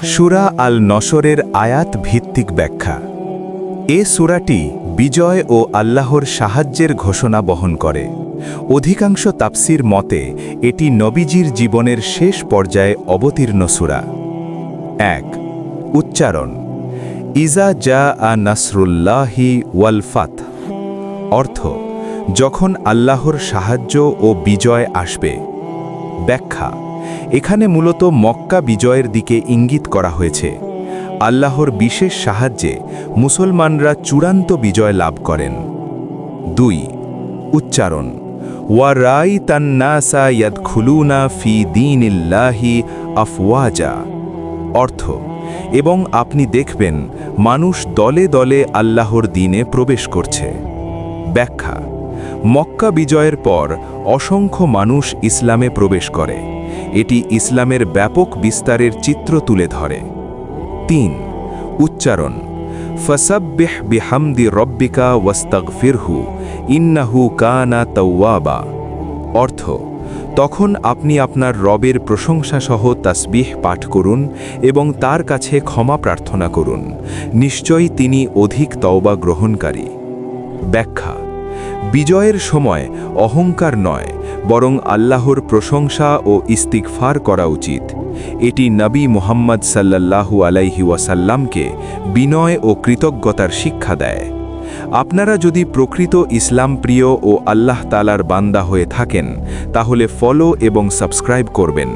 সূরা আল নসরের আয়াত ভিত্তিক ব্যাখ্যা। এ সূরাটি বিজয় ও আল্লাহর সাহায্যের ঘোষণা বহন করে। অধিকাংশ তাফসির মতে এটি নবীজির জীবনের শেষ পর্যায়ে অবতীর্ণ সূরা। ১ উচ্চারণ ইজা জা আ নাসরুল্লাহি ওয়াল ফাতহ। অর্থ যখন আল্লাহর সাহায্য ও বিজয় আসবে। ব্যাখ্যা এখানে মূলত মক্কা বিজয়ের দিকে ইঙ্গিত করা হয়েছে। আল্লাহর বিশেষ সাহায্যে মুসলমানরা চূড়ান্ত বিজয় লাভ করেন। ২ উচ্চারণ ওয়া রাআইতান নাসা ইয়াদখুলুনা ফি দীনিল্লাহি আফওয়াজা। অর্থ এবং আপনি দেখবেন মানুষ দলে দলে আল্লাহর দ্বীনে প্রবেশ করছে। ব্যাখ্যা মক্কা বিজয়ের পর অসংখ্য মানুষ ইসলামে প্রবেশ করে। এটি ইসলামের ব্যাপক বিস্তারের চিত্র তুলে ধরে। ৩ উচ্চারণ ফাসাব্বিহ বিহামদি রব্বিকা ওয়াস্তাগফিরহু ইন্নাহু কানা তাওয়াবা। অর্থ তখন আপনি আপনার রবের প্রশংসাসহ তাসবিহ পাঠ করুন এবং তার কাছে ক্ষমা প্রার্থনা করুন, নিশ্চয়ই তিনি অধিক তওবা গ্রহণকারী। ব্যাখ্যা বিজয়ের সময় অহংকার নয়, বরং আল্লাহর প্রশংসা ও ইস্তিগফার করা উচিত। এটি নবী মুহাম্মদ সাল্লাল্লাহু আলাইহি ওয়াসাল্লামকে বিনয় ও কৃতজ্ঞতার শিক্ষা দেয়। আপনারা যদি প্রকৃত ইসলাম প্রিয় ও আল্লাহ তাআলার বান্দা হয়ে থাকেন, তাহলে ফলো এবং সাবস্ক্রাইব করবেন।